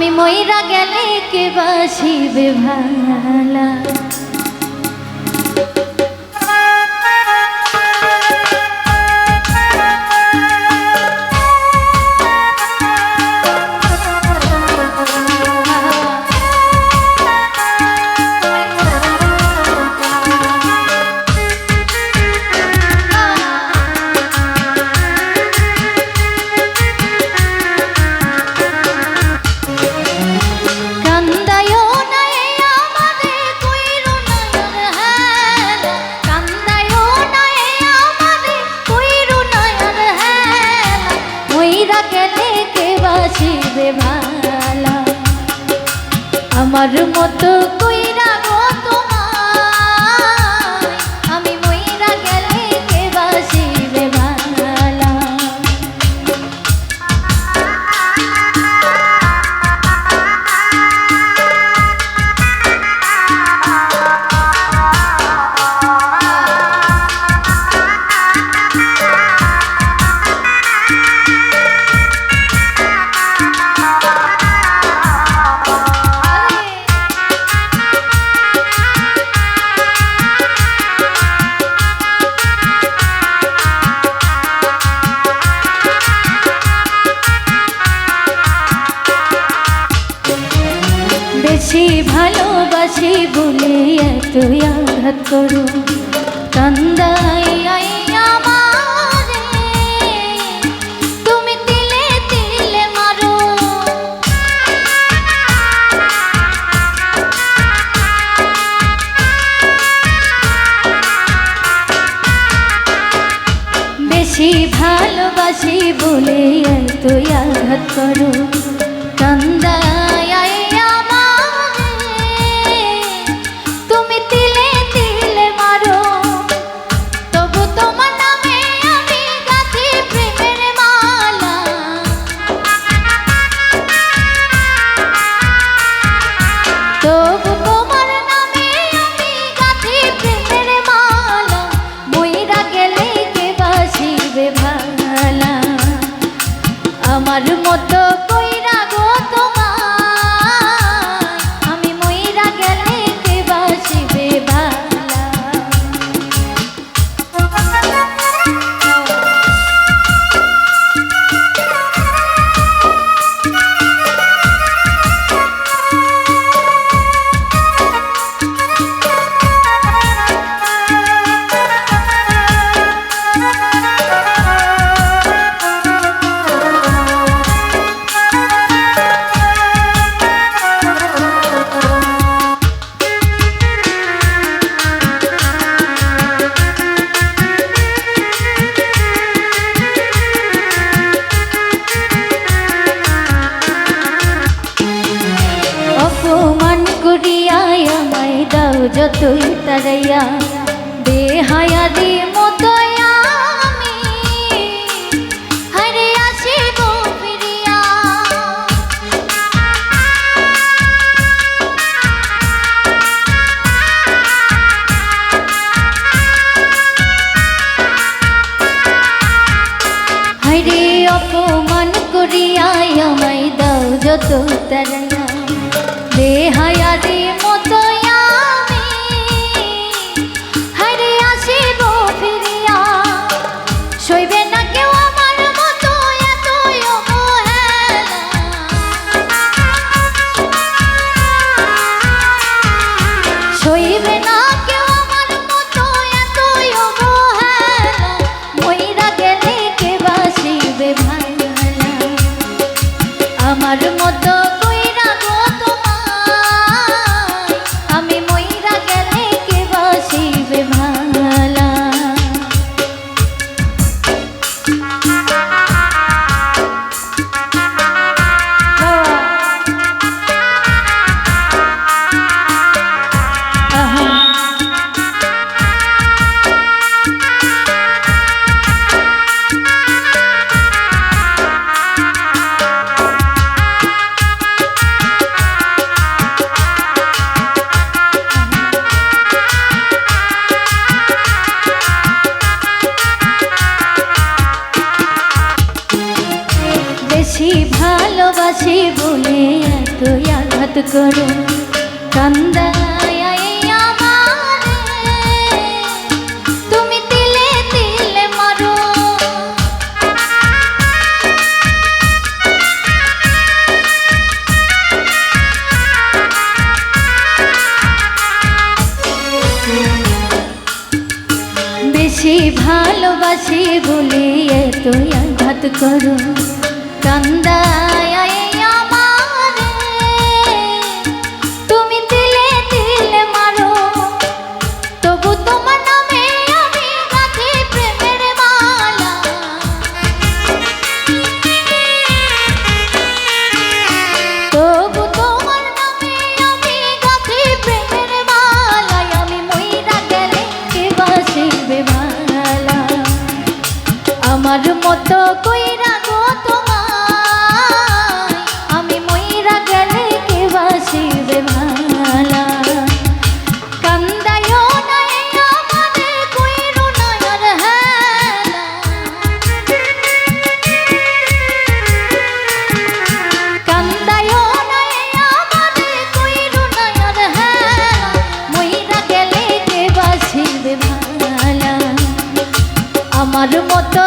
আমি মইরা গেলে কে বাসিবে ভালা। আমার মতো কইরা গো তোমায় আমি মইরা গেলে কে বাসিবে ভালা। বেশি ভালোবাসি বলে এত আঘাত করো কান্দাই আমারে, তুমি তিলে তিলে মারো। বেশি ভালোবাসি বলে এত আঘাত করো কান্দাই আমার মতো কইরা গো তোমায় আমি মইরা গেলে কে বাসিবে ভালা। যতই তারাইয়া বেহায়াদি মতো আমি হারে আসিব ফিরিয়া। হারে অপমান করিয়া আমায় দাও যত তারাইয়া বেহায়াদি মতো সইবে না কেউ আমার মতো এতই অবহেলা। সইবে না কেউ আমার মতো এতই অবহেলা। মইরা গেলে কে বাসিবে ভালা। আমার মতো কইরা গো তোমায় আমি মইরা গেলে কে বাসিবে ভালা। বেশি ভালোবাসি বলে এত আঘাত করো কান্দায় আমারে তুমি তিলে তিলে মারো বেশি ভালোবাসি বলে এত আঘাত করো কান্দায় আমারে তুমি তিলে তিলে মারো তবু তোমার নামে আমি গাঁথি প্রেমের মালা তবু তোমার নামে আমি গাঁথি প্রেমের মালা আমি মইরা গেলে কে বাসিবে ভালা আমার মতো কইরা গো তোমায় আমি মইরা গেলে কে বাসিবে ভালা কান্দায়ও না আমারে কইরো না আর হেলা কান্দায়ও না আমারে কইরো না আর হেলা মইরা গেলে কে বাসিবে ভালা আমার মতো